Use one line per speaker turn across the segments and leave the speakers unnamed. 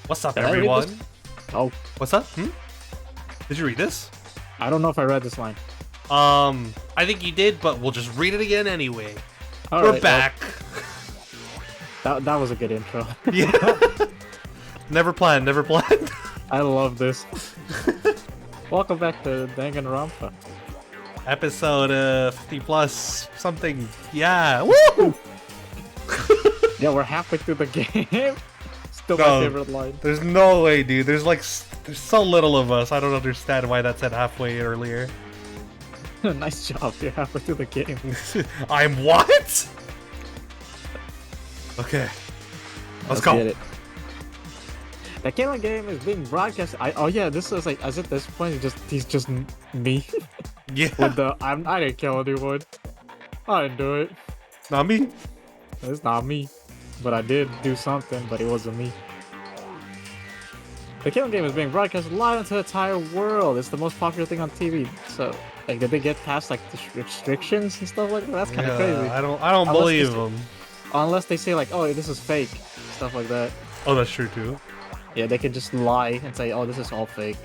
What's up, everyone?
Oh.
What's up? Did you read this?
I don't know if I read this line.
I think you did, but we'll just read it again anyway. We're back.
That was a good intro.
Yeah. Never planned.
I love this. Welcome back to Danganronpa.
Episode 50 plus something. Yeah. Woo!
Yeah, we're halfway through the game. Still my favorite line.
There's no way, dude. There's so little of us. I don't understand why that said halfway earlier.
Nice job. You're halfway through the game.
I'm what? Okay. Let's go.
Get it. The killing game is being broadcast. Oh yeah, this is like, as at this point, he's just me.
Yeah.
With the I didn't kill anyone. I didn't do it.
Not me.
It's not me. But I did do something, but it wasn't me. The killing game is being broadcast live into the entire world. It's the most popular thing on TV. So, like, did they get past like the restrictions and stuff like that? That's kind of crazy.
I don't believe them.
Unless they say like, oh, this is fake, stuff like that.
Oh, that's true too.
Yeah, they can just lie and say, oh, this is all fake.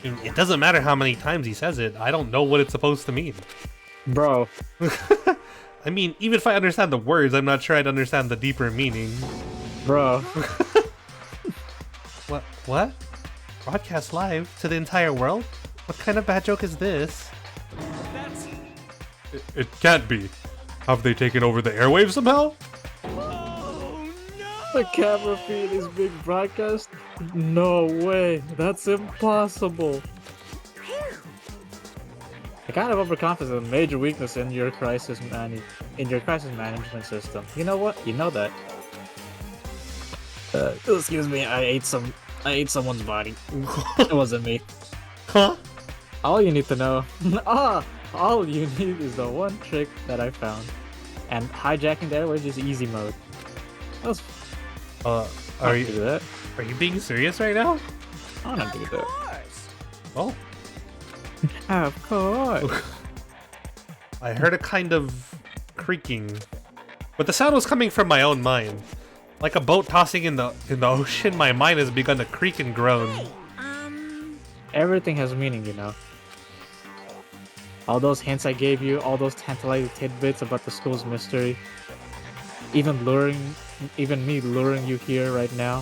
It doesn't matter how many times he says it. I don't know what it's supposed to mean.
Bro.
I mean, even if I understand the words, I'm not sure I'd understand the deeper meaning.
Bro.
What? Broadcast live to the entire world? What kind of bad joke is this? It can't be. Have they taken over the airwaves somehow?
Oh, no! The camera feed is being broadcast? No way. That's impossible. The kind of overconfidence is a major weakness in your crisis management system. You know what? You know that. Excuse me. I ate someone's body. It wasn't me.
Huh?
All you need to know. All you need is the one trick that I found. And hijacking the airwaves is easy mode. That's.
Are you being serious right now?
I don't do that.
Oh.
Of course.
I heard a kind of creaking, but the sound was coming from my own mind, like a boat tossing in the ocean. My mind has begun to creak and groan.
Everything has meaning, you know. All those hints I gave you, all those tantalizing tidbits about the school's mystery, even me luring you here right now.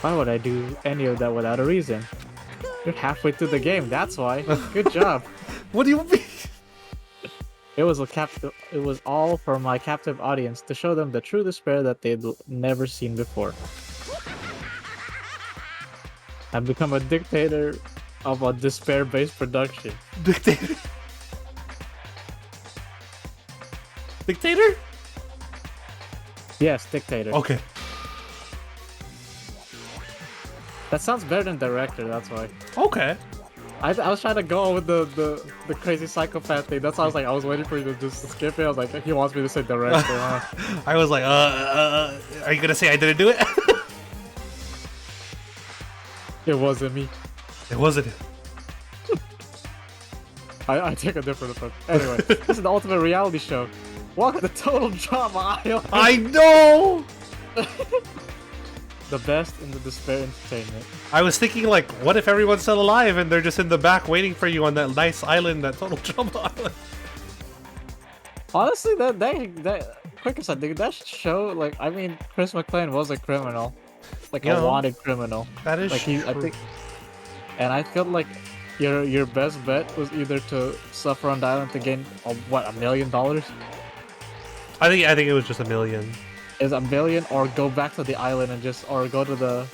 Why would I do any of that without a reason? You're halfway through the game, that's why. Good job.
What do you mean?
It was all for my captive audience to show them the true despair that they'd never seen before. I've become a dictator of a despair-based production.
Dictator? Dictator?
Yes, dictator.
Okay.
That sounds better than director, that's why.
Okay.
I was trying to go with the crazy psychopath thing. That's why I was like, I was waiting for you to just skip it. I was like, he wants me to say director, huh?
I was like, are you gonna say I didn't do it?
It wasn't me.
It wasn't.
I take a different approach. Anyway, this is the ultimate reality show. Welcome to Total Drama Island.
I know!
The best in the despair entertainment.
I was thinking, like, what if everyone's still alive and they're just in the back waiting for you on that nice island, that Total Drama Island?
Honestly, that quick aside, that show, like, I mean, Chris McClane was a criminal, like a wanted criminal.
That is
like
true.
I think, and I felt like your best bet was either to suffer on the island to gain $1 million.
I think it was just $1 million.
Is $1 million, or go back to the island and or go to the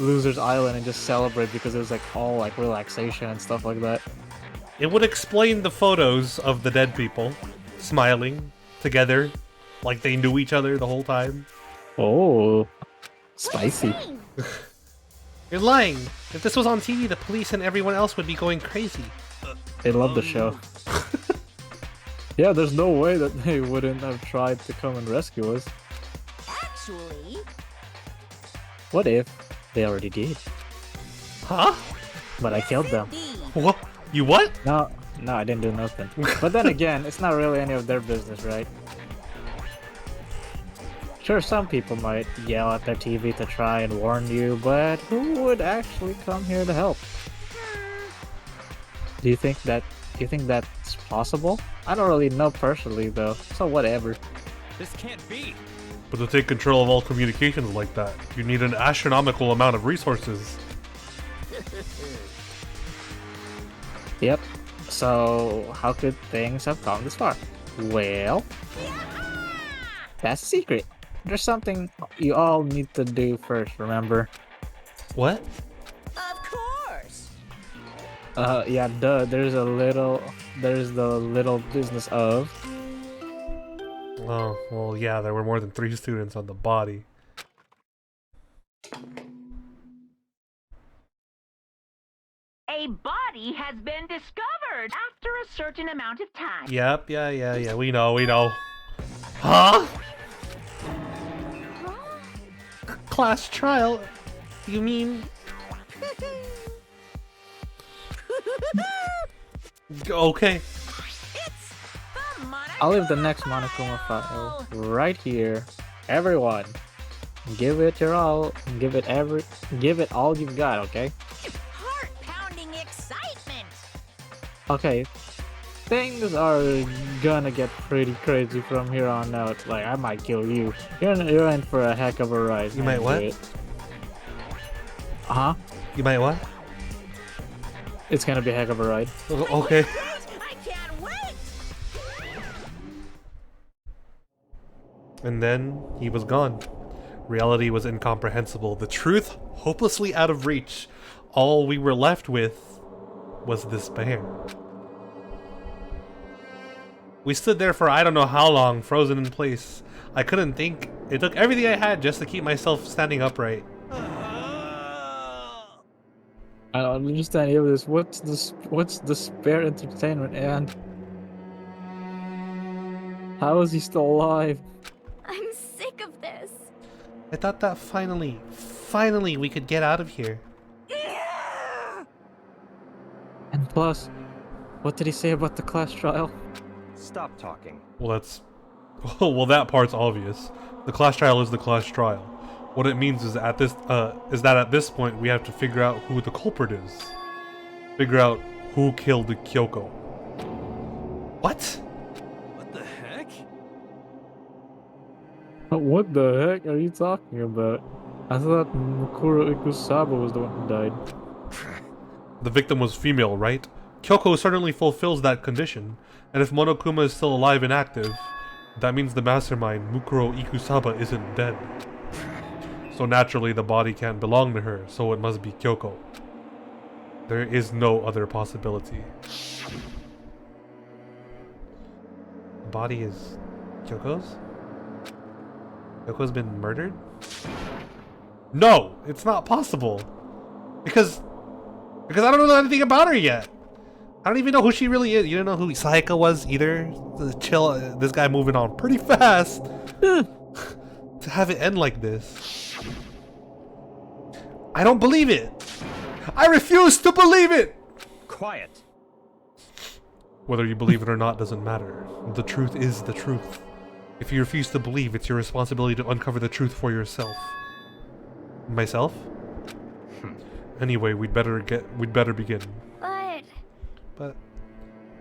loser's island and just celebrate because it was like all like relaxation and stuff like that.
It would explain the photos of the dead people smiling together like they knew each other the whole time.
Oh, spicy.
You're lying. If this was on TV, the police and everyone else would be going crazy.
They love the show. Yeah, there's no way that they wouldn't have tried to come and rescue us.
Actually,
what if they already did?
Huh?
But I killed them.
What? You what?
No, No, I didn't do nothing. But then again, it's not really any of their business, right? Sure, some people might yell at their TV to try and warn you, but who would actually come here to help? Do you think that's possible? I don't really know personally though, so whatever.
This can't be.
But to take control of all communications like that, you need an astronomical amount of resources.
Yep. So how could things have gone this far? Well, that's a secret. There's something you all need to do first, remember?
What?
Of course.
Yeah, duh. There's the little business of.
Oh, well, yeah, there were more than 3 students on the body.
A body has been discovered after a certain amount of time.
Yep, yeah, we know. Huh? Class trial? You mean? Okay.
It's the
I'll leave the next Monokuma file right here. Everyone, give it your all. Give it all you've got, okay?
heart-pounding excitement.
Okay. Things are gonna get pretty crazy from here on out. Like, I might kill you. You're in for a heck of a ride.
You might what?
Uh-huh.
You might what?
It's gonna be a heck of a ride.
Okay.
I can't wait.
And then he was gone. Reality was incomprehensible. The truth hopelessly out of reach. All we were left with was despair. We stood there for I don't know how long, frozen in place. I couldn't think. It took everything I had just to keep myself standing upright.
I don't understand any of this. What's the spare entertainment, and how is he still alive?
I'm sick of this.
I thought that finally we could get out of here.
And plus, what did he say about the class trial?
Stop talking.
Well, well, that part's obvious. The class trial is the class trial. What it means is that at this point we have to figure out who the culprit is. Figure out who killed Kyoko. What?
What the heck?
What the heck are you talking about? I thought Mukuro Ikusaba was the one who died.
The victim was female, right? Kyoko certainly fulfills that condition, and if Monokuma is still alive and active, that means the mastermind, Mukuro Ikusaba, isn't dead. So naturally the body can't belong to her, so it must be Kyoko. There is no other possibility. The body is Kyoko's? Kyoko's been murdered? No! It's not possible! Because I don't know anything about her yet! I don't even know who she really is. You don't know who Sayaka was either? This guy moving on pretty fast! To have it end like this. I don't believe it! I refuse to believe it!
Quiet.
Whether you believe it or not doesn't matter. The truth is the truth. If you refuse to believe, it's your responsibility to uncover the truth for yourself. Myself? Anyway, we'd better begin. But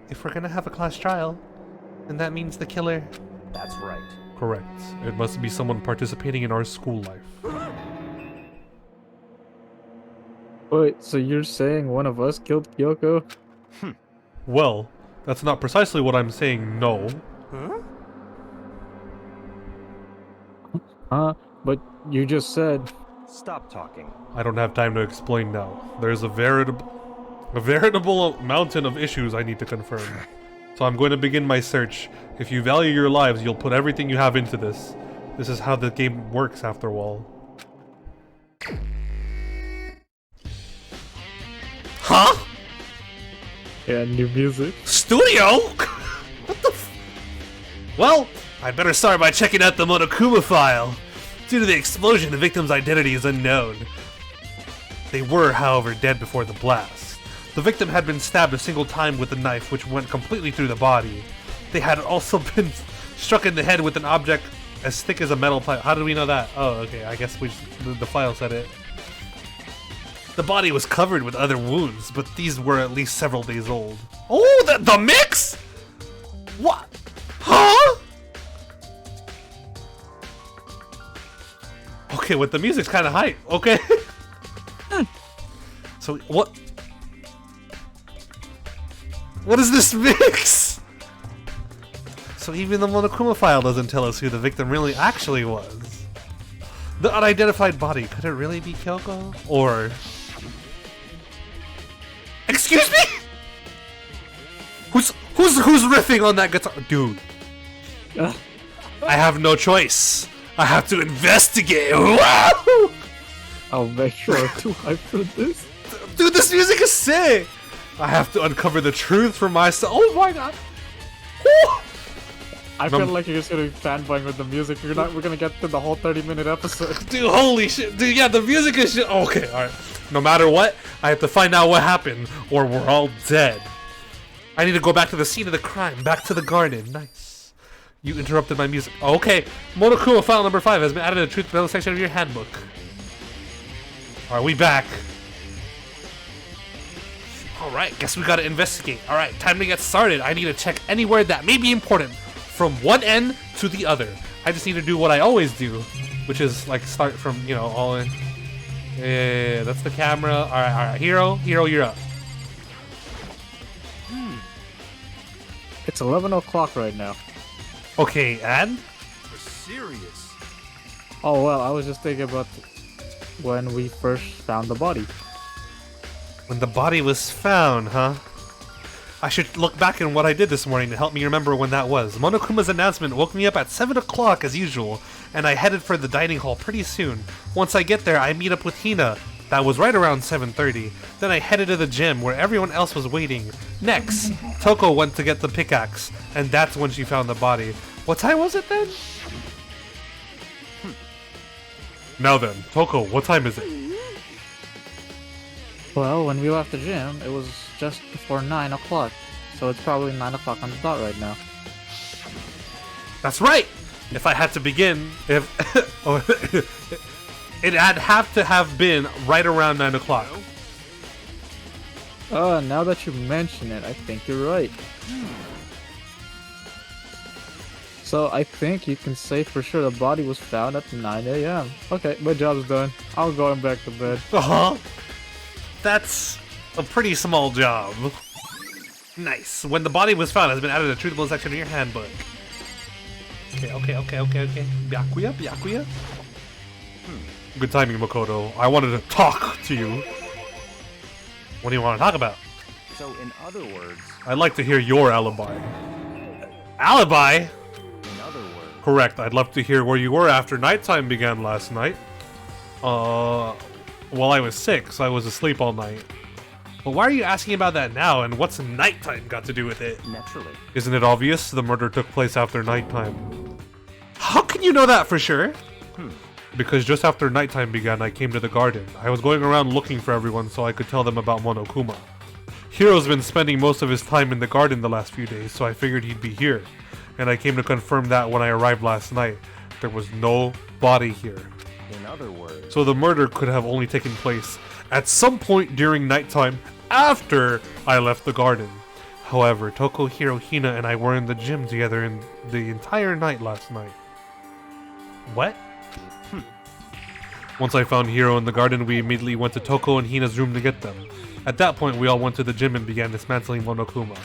if we're gonna have a class trial, then that means the killer.
That's right.
Correct. It must be someone participating in our school life.
Wait, so you're saying one of us killed Kyoko?
Well, that's not precisely what I'm saying, no.
Huh? But you just said...
Stop talking.
I don't have time to explain now. There's a veritable mountain of issues I need to confirm. So I'm going to begin my search. If you value your lives, you'll put everything you have into this. This is how the game works, after all. Huh?
Yeah, new music.
Studio? What the Well, I'd better start by checking out the Monokuma file. Due to the explosion, the victim's identity is unknown. They were, however, dead before the blast. The victim had been stabbed a single time with a knife, which went completely through the body. They had also been struck in the head with an object as thick as a metal pipe. How did we know that? Oh, okay, I guess the file said it. The body was covered with other wounds, but these were at least several days old. Oh, the mix? What? Huh? Okay, with the music's kind of hype. Okay. So, what? What is this mix? So even the Monokuma file doesn't tell us who the victim really actually was. The unidentified body, could it really be Kyoko? Or... Excuse me? Who's riffing on that guitar? Dude. I have no choice. I have to investigate. Wow!
I'll make sure to hype for this.
Dude, this music is sick! I have to uncover the truth for myself. Oh my god! Woo!
I feel like you're just gonna be fanboying with the music. We're gonna get to the whole 30-minute episode.
Dude, holy shit. Dude, yeah, the music is shit. Okay, alright. No matter what, I have to find out what happened, or we're all dead. I need to go back to the scene of the crime, back to the garden. Nice. You interrupted my music. Okay, Monokuma file number 5 has been added to the truth below section of your handbook. Alright, we back. Alright, guess we gotta investigate. Alright, time to get started. I need to check anywhere that may be important, from one end to the other. I just need to do what I always do, which is like start from, you know, all in. Yeah, that's the camera. Alright, Hiro, you're up.
It's 11 o'clock right now.
Okay, and?
We're serious.
Oh well, I was just thinking about when we first found the body.
When the body was found, huh? I should look back on what I did this morning to help me remember when that was. Monokuma's announcement woke me up at 7 o'clock as usual, and I headed for the dining hall pretty soon. Once I get there, I meet up with Hina. That was right around 7:30. Then I headed to the gym where everyone else was waiting. Next, Toko went to get the pickaxe, and that's when she found the body. What time was it then? Now then, Toko, what time is it?
Well, when we left the gym, it was just before 9 o'clock. So it's probably 9 o'clock on the dot right now.
That's right! If I had to begin, it'd have to have been right around 9 o'clock.
Now that you mention it, I think you're right. So I think you can say for sure the body was found at 9 a.m. Okay, my job's done. I'm going back to bed.
Uh-huh. That's a pretty small job. Nice. When the body was found has been added to the truthable section of your handbook. Okay. Byakuya? Good timing, Makoto. I wanted to talk to you. What do you want to talk about?
So, in other words...
I'd like to hear your alibi. Alibi?
In other words...
Correct. I'd love to hear where you were after nighttime began last night. Well, I was sick, so I was asleep all night. But why are you asking about that now, and what's nighttime got to do with it?
Naturally.
Isn't it obvious? The murder took place after nighttime. How can you know that for sure? Because just after nighttime began, I came to the garden. I was going around looking for everyone so I could tell them about Monokuma. Hiro's been spending most of his time in the garden the last few days, so I figured he'd be here. And I came to confirm that when I arrived last night. There was no body here.
In other words...
So the murder could have only taken place at some point during nighttime after I left the garden. However, Toko, Hiro, Hina, and I were in the gym together in the entire night last night. What? Once I found Hiro in the garden, we immediately went to Toko and Hina's room to get them. At that point, we all went to the gym and began dismantling Monokuma.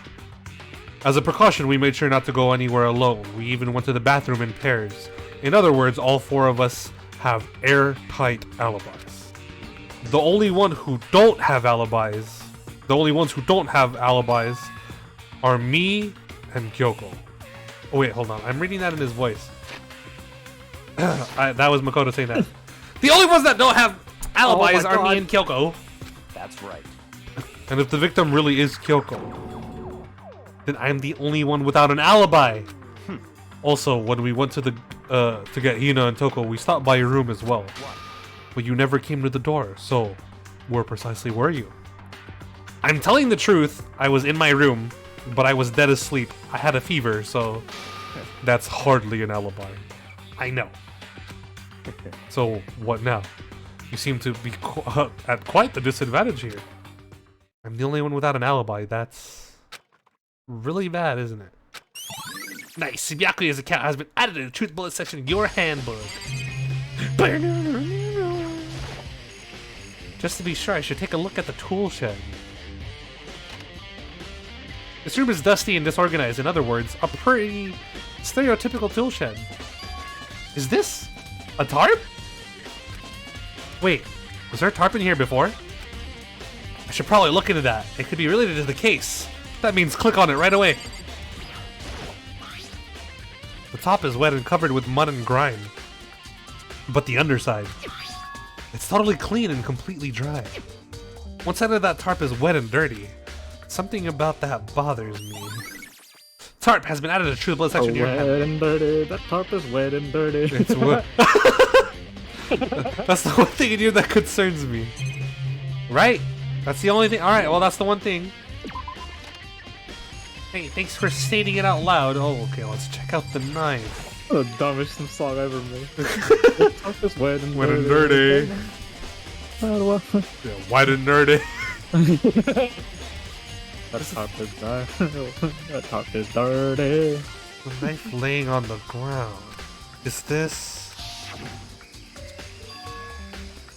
As a precaution, we made sure not to go anywhere alone. We even went to the bathroom in pairs. In other words, all four of us have airtight alibis. The only ones who don't have alibis are me and Kyoko. Oh wait, hold on. I'm reading that in his voice. That was Makoto saying that. The only ones that don't have alibis are me and Kyoko.
That's right.
And if the victim really is Kyoko, then I'm the only one without an alibi. Also, when we went to the to get Hina and Toko, we stopped by your room as well. But you never came to the door, so where precisely were you? I'm telling the truth. I was in my room, but I was dead asleep. I had a fever, so that's hardly an alibi. I know. So what now? You seem to be at quite the disadvantage here. I'm the only one without an alibi. That's really bad, isn't it? Nice. Byakuya's account has been added to the truth bullet section of your handbook. Just to be sure, I should take a look at the tool shed. This room is dusty and disorganized. In other words, a pretty stereotypical tool shed. Is this a tarp? Wait, was there a tarp in here before? I should probably look into that. It could be related to the case. That means click on it right away. The top is wet and covered with mud and grime. But the underside, it's totally clean and completely dry. One side of that tarp is wet and dirty. Something about that bothers me. Tarp has been added to the True Blood section.
Wet and dirty. That tarp is wet and dirty.
It's wet. That's the one thing in here that concerns me. Right? That's the only thing. Alright, well, that's the one thing. Hey, thanks for stating it out loud. Oh, okay, let's check out the knife.
The dumbest song ever made. The tarp is wet and
Wet and
dirty.
dirty. Yeah, white and nerdy.
That tarp is dirty. That tarp is dirty.
The knife laying on the ground. Is this...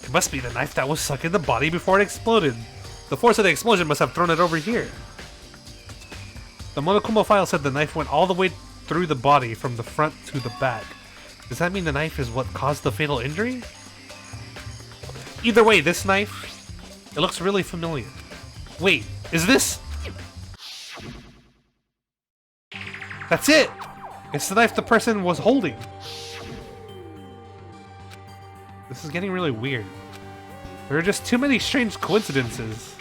It must be the knife that was stuck in the body before it exploded. The force of the explosion must have thrown it over here. The Monokuma file said the knife went all the way through the body from the front to the back. Does that mean the knife is what caused the fatal injury? Either way, this knife, it looks really familiar. Wait, is this? That's it! It's the knife the person was holding. This is getting really weird. There are just too many strange coincidences.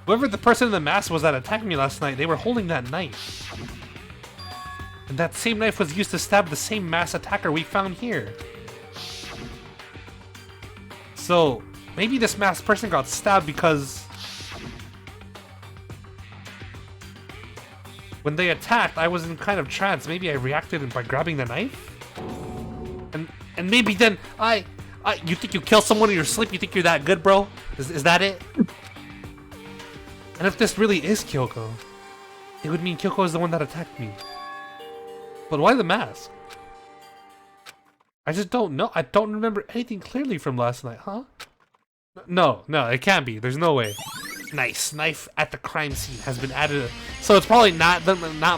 Whoever the person in the mask was that attacked me last night, they were holding that knife. And that same knife was used to stab the same mass attacker we found here. So, maybe this masked person got stabbed because... when they attacked, I was in kind of trance. Maybe I reacted by grabbing the knife? And maybe then you think you kill someone in your sleep? You think you're that good, bro? Is that it? And if this really is Kyoko, it would mean Kyoko is the one that attacked me. But why the mask? I just don't know. I don't remember anything clearly from last night, huh? No, it can't be. There's no way. Nice. Knife at the crime scene has been added. So it's probably not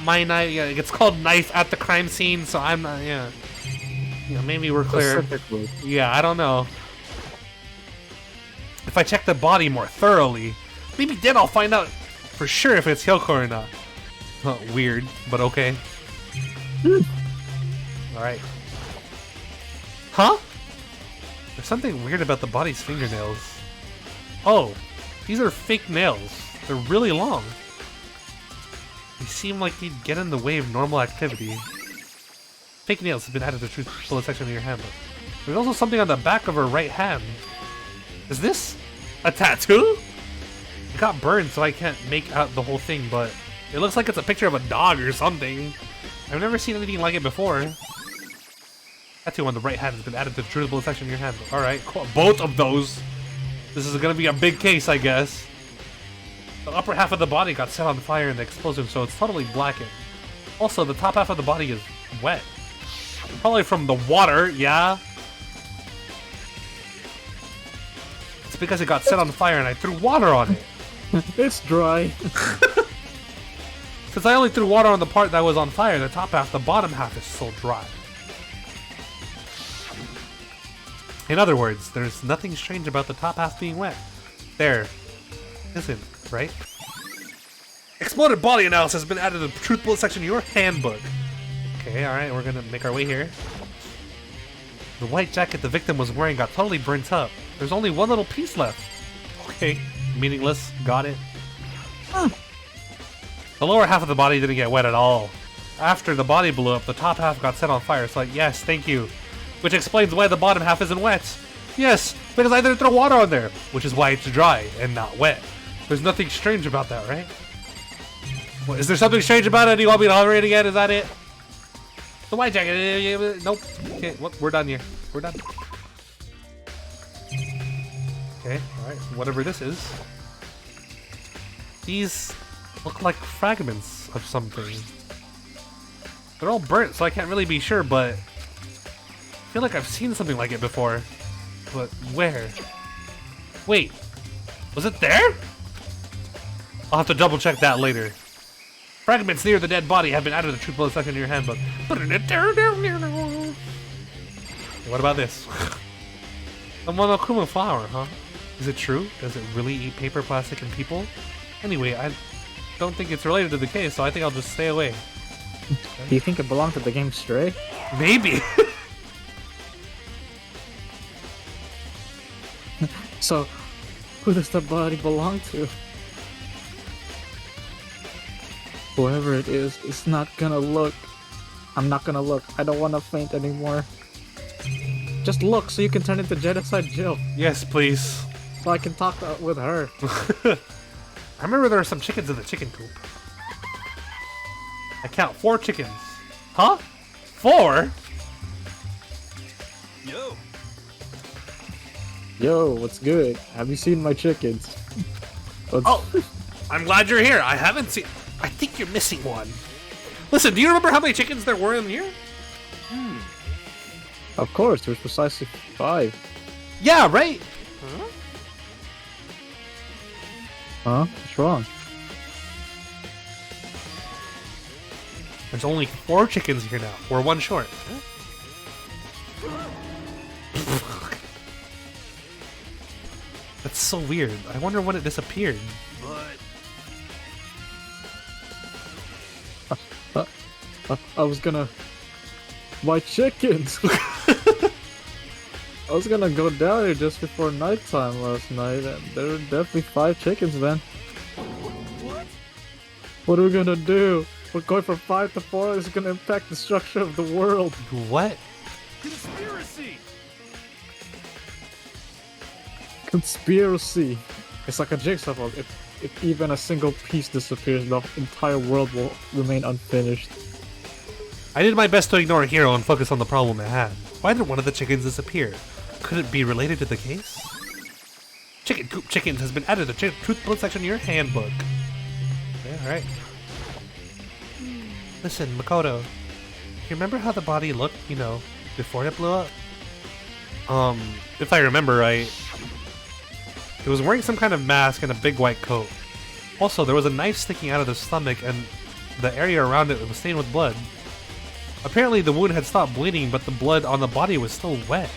my knife. Yeah, it's called knife at the crime scene, so I'm not, yeah. Yeah, maybe we're clear. Yeah, I don't know. If I check the body more thoroughly, maybe then I'll find out for sure if it's Kyoko or not. Weird, but okay. Alright. Huh? There's something weird about the body's fingernails. Oh, these are fake nails. They're really long. They seem like they'd get in the way of normal activity. Fake nails have been added to the truth bullet section of your handbook. There's also something on the back of her right hand. Is this a tattoo? It got burned, so I can't make out the whole thing, but it looks like it's a picture of a dog or something. I've never seen anything like it before. Tattoo on the right hand has been added to the truth bullet section of your handbook. Alright, cool. Both of those. This is gonna be a big case, I guess. The upper half of the body got set on fire in the explosion, so it's totally blackened. Also, the top half of the body is wet. Probably from the water, yeah. It's because it got set on fire and I threw water on it.
It's dry.
Since I only threw water on the part that was on fire, the top half, the bottom half is still dry. In other words, there's nothing strange about the top half being wet. There isn't, right? Exploded body analysis has been added to the truth bullet section of your handbook. Okay, alright, we're gonna make our way here. The white jacket the victim was wearing got totally burnt up. There's only one little piece left. Okay, meaningless, got it. The lower half of the body didn't get wet at all. After the body blew up, the top half got set on fire, so yes, thank you. Which explains why the bottom half isn't wet. Yes, because I didn't throw water on there, which is why it's dry and not wet. There's nothing strange about that, right? Well, is there something strange about it? Do you want me to hover it again? Is that it? The white jacket. Nope. Okay, well, we're done here. We're done. Okay, alright. Whatever this is. These look like fragments of something. They're all burnt, so I can't really be sure, but I feel like I've seen something like it before. But where? Wait. Was it there? I'll have to double check that later. Fragments near the dead body have been added to the truth bullet section in your handbook. What about this? A monokuma flower, huh? Is it true? Does it really eat paper, plastic, and people? Anyway, I don't think it's related to the case, so I think I'll just stay away.
Do you think it belonged to the game Stray?
Maybe.
So, who does the body belong to? Whoever it is, it's not gonna look. I'm not gonna look. I don't want to faint anymore. Just look so you can turn into Genocide Jill.
Yes, please.
So I can talk with her.
I remember there were some chickens in the chicken coop. I count 4 chickens. Huh? 4?
Yo.
Yo, what's good? Have you seen my chickens?
Oh, I'm glad you're here. I haven't seen... I think you're missing one. Listen, do you remember how many chickens there were in here?
Of course, there's precisely 5.
Yeah, right?
Huh? What's wrong?
There's only 4 chickens here now. We're 1 short. That's so weird. I wonder when it disappeared.
I was gonna... My chickens! I was gonna go down here just before nighttime last night, and there were definitely 5 chickens then. What are we gonna do? We're going from 5 to 4, it's gonna impact the structure of the world.
What?
Conspiracy.
Conspiracy! It's like a jigsaw puzzle. If even a single piece disappears, the entire world will remain unfinished.
I did my best to ignore Hero and focus on the problem at hand. Why did one of the chickens disappear? Could it be related to the case? Chicken coop chickens has been added to the truth bullet section in your handbook. Yeah, alright. Listen, Makoto. You remember how the body looked, you know, before it blew up? If I remember right, it was wearing some kind of mask and a big white coat. Also, there was a knife sticking out of the stomach and the area around it was stained with blood. Apparently the wound had stopped bleeding, but the blood on the body was still wet.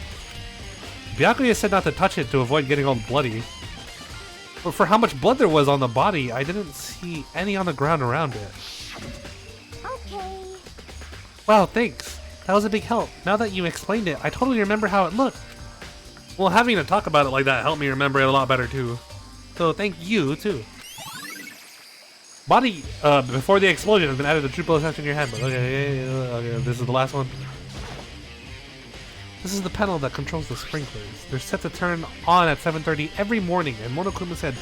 Byakuya said not to touch it to avoid getting all bloody. But for how much blood there was on the body, I didn't see any on the ground around it.
Okay.
Wow, thanks. That was a big help. Now that you explained it, I totally remember how it looked. Well, having to talk about it like that helped me remember it a lot better too. So thank you, too. Body, before the explosion has been added to truth bullet section in your handbook. Okay, okay, this is the last one. This is the panel that controls the sprinklers. They're set to turn on at 7:30 every morning, and Monokuma said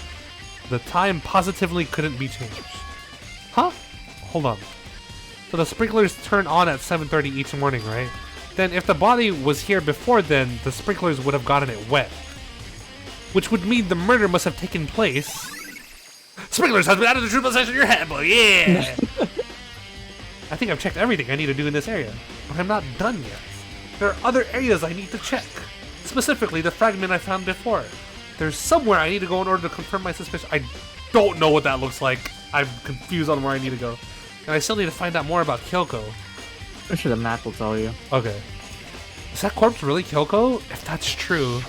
the time positively couldn't be changed. Huh? Hold on. So the sprinklers turn on at 7:30 each morning, right? Then if the body was here before then, the sprinklers would have gotten it wet. Which would mean the murder must have taken place. Sprinklers has been added to the truth bullet section in your handbook, yeah! I think I've checked everything I need to do in this area, but I'm not done yet. There are other areas I need to check. Specifically, the fragment I found before. There's somewhere I need to go in order to confirm my suspicion. I don't know what that looks like. I'm confused on where I need to go. And I still need to find out more about Kyoko.
I'm sure the map will tell you.
Okay. Is that corpse really Kyoko? If that's true...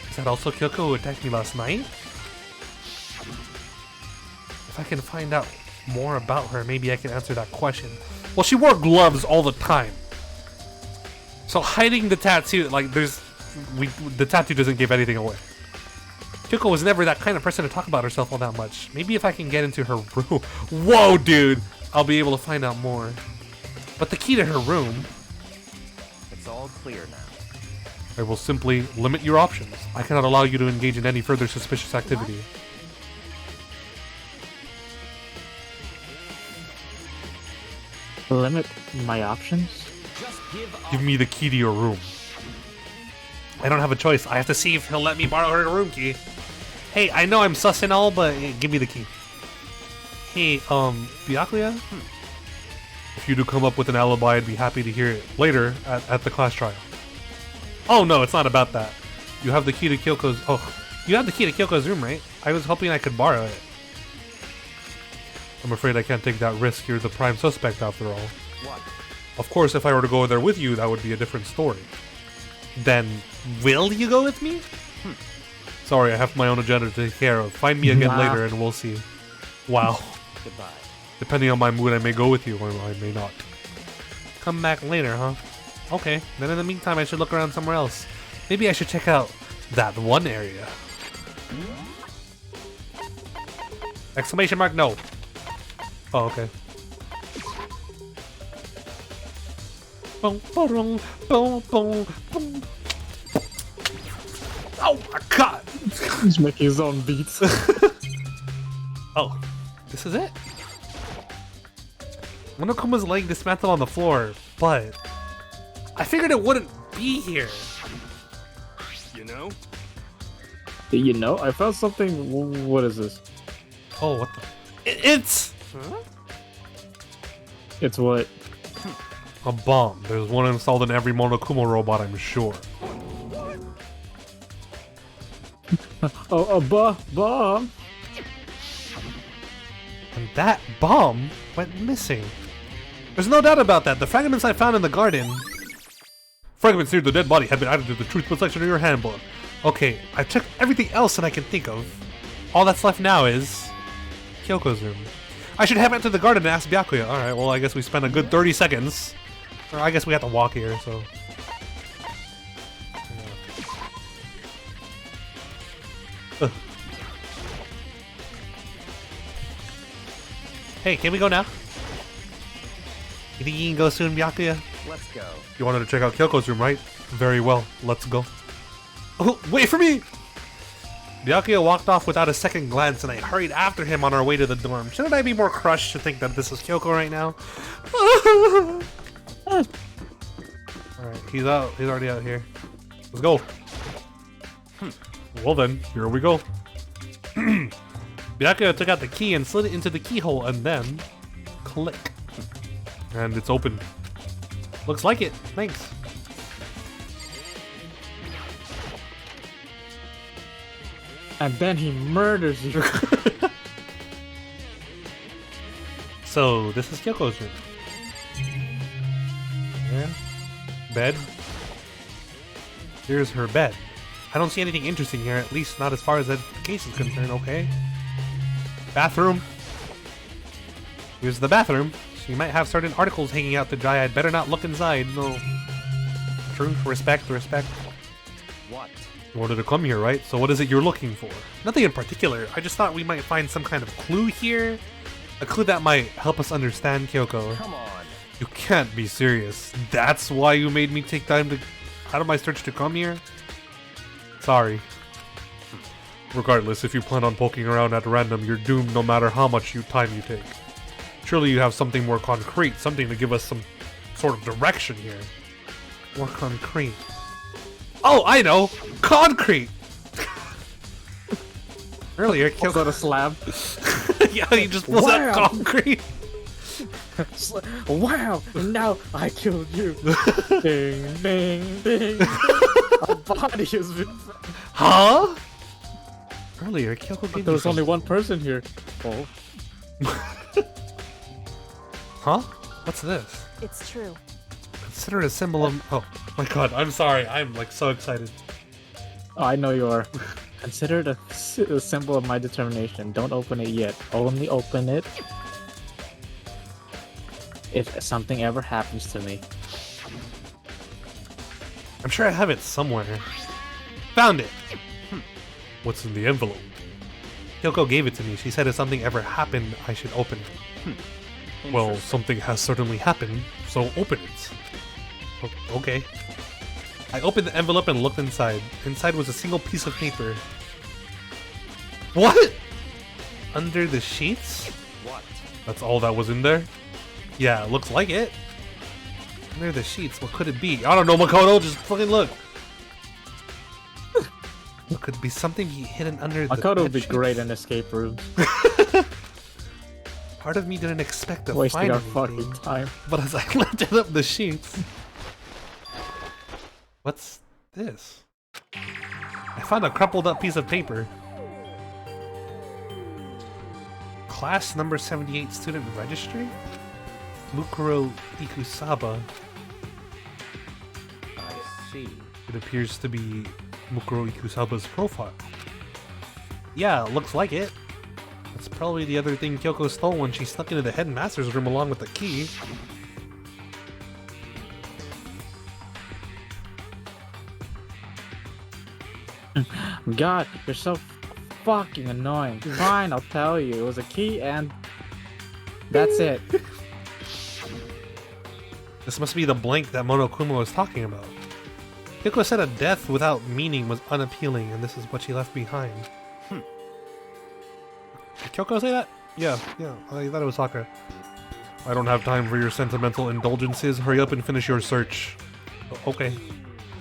Is that also Kyoko who attacked me last night? If I can find out more about her, maybe I can answer that question. Well, she wore gloves all the time. So hiding the tattoo, like the tattoo doesn't give anything away. Kyoko was never that kind of person to talk about herself all that much. Maybe if I can get into her room. Whoa, dude! I'll be able to find out more. But the key to her room...
It's all all clear now.
I will simply limit your options. I cannot allow you to engage in any further suspicious activity.
Limit my options?
Just
Give me the key to your room. I don't have a choice. I have to see if he'll let me borrow her room key. Hey, I know I'm sus and all, but give me the key. Hey, Byakuya? If you do come up with an alibi, I'd be happy to hear it later at the class trial. Oh no, it's not about that. You have the key to Kyoko's... Oh, you have the key to Kyoko's room, right? I was hoping I could borrow it. I'm afraid I can't take that risk. You're the prime suspect after all.
What?
Of course, if I were to go there with you, that would be a different story. Then, will you go with me? Sorry, I have my own agenda to take care of. Find me again later and we'll see. Wow.
Goodbye.
Depending on my mood, I may go with you or I may not. Come back later, huh? Okay, then in the meantime, I should look around somewhere else. Maybe I should check out that one area. Exclamation mark, no. Oh, okay. Oh my god!
He's making his own beats.
Oh, this is it? Monokuma's laying dismantled on the floor, but I figured it wouldn't be here.
You know?
You know, I found something. What is this?
Oh, what the? It's
Huh?
It's what?
a bomb. There's one installed in every Monokuma robot, I'm sure.
Oh, a bomb.
And that bomb went missing. There's no doubt about that. The fragments I found in the garden. Fragments near the dead body had been added to the truth book section of your handbook. Okay, I've checked everything else that I can think of. All that's left now is Kyoko's room. I should have entered the garden and asked Byakuya. Alright, well I guess we spent a good 30 seconds. Or I guess we have to walk here, so. Ugh. Hey, can we go now? You think you can go soon, Byakuya?
Let's go.
You wanted to check out Kyoko's room, right? Very well, let's go. Oh, wait for me! Byakuya walked off without a second glance and I hurried after him on our way to the dorm. Shouldn't I be more crushed to think that this is Kyoko right now? Alright, he's out. He's already out here. Let's go. Well then, here we go. Byakuya took out the key and slid it into the keyhole and then click. And it's open. Looks like it. Thanks.
And then he murders you.
So, this is Kyoko's room. Yeah. Bed. Here's her bed. I don't see anything interesting here, at least not as far as the case is concerned, okay? Bathroom. Here's the bathroom. She might have certain articles hanging out to dry. I'd better not look inside. No. Truth, respect, respect.
What?
You wanted to come here, right? So what is it you're looking for? Nothing in particular. I just thought we might find some kind of clue here. A clue that might help us understand Kyoko.
Come on.
You can't be serious. That's why you made me take time to out of my search to come here? Sorry. Regardless, if you plan on poking around at random, you're doomed no matter how much time you take. Surely you have something more concrete, something to give us some sort of direction here. More concrete. Oh, I know! Concrete! Earlier,
Pulls out a slab.
yeah, he just pulls out concrete.
Wow! Now I killed you. Ding, ding, ding. Our body has been.
Huh? Earlier, Kyoko gave
There
me
was only one person here. Oh.
Huh? What's this?
It's true.
Consider it a symbol of. Oh my god! I'm sorry. I'm like so excited.
Oh, I know you are. Consider it a symbol of my determination. Don't open it yet. Only open it if something ever happens to me.
I'm sure I have it somewhere. Found it! What's in the envelope? Kyoko gave it to me. She said if something ever happened, I should open it. Well, something has certainly happened, so open it. Okay. I opened the envelope and looked inside. Inside was a single piece of paper. What? Under the sheets?
What?
That's all that was in there? Yeah, it looks like it. Under the sheets, what could it be? I don't know, Makoto, just fucking look. It could be something hidden under the
Makoto would be
bed
great
sheets.
in escape rooms.
Part of me didn't expect to
Wasting
find
our
anything,
fucking time.
but as I lifted up the sheets... What's this? I found a crumpled up piece of paper. Class number 78 student registry? Mukuro Ikusaba.
I see.
It appears to be Mukuro Ikusaba's profile. Yeah, looks like it. That's probably the other thing Kyoko stole when she snuck into the headmaster's room along with the key.
God, you're so fucking annoying. Fine, I'll tell you. It was a key and that's it.
This must be the blank that Monokuma was talking about. Kyoko said a death without meaning was unappealing, and this is what she left behind. Did Kyoko say that? Yeah, I thought it was Sakura. I don't have time for your sentimental indulgences. Hurry up and finish your search. Okay.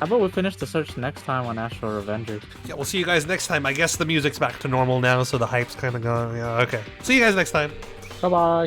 How about we finish the search next time on Astral Revengers?
Yeah, we'll see you guys next time. I guess the music's back to normal now, so the hype's kind of gone. Yeah, okay. See you guys next time.
Bye-bye.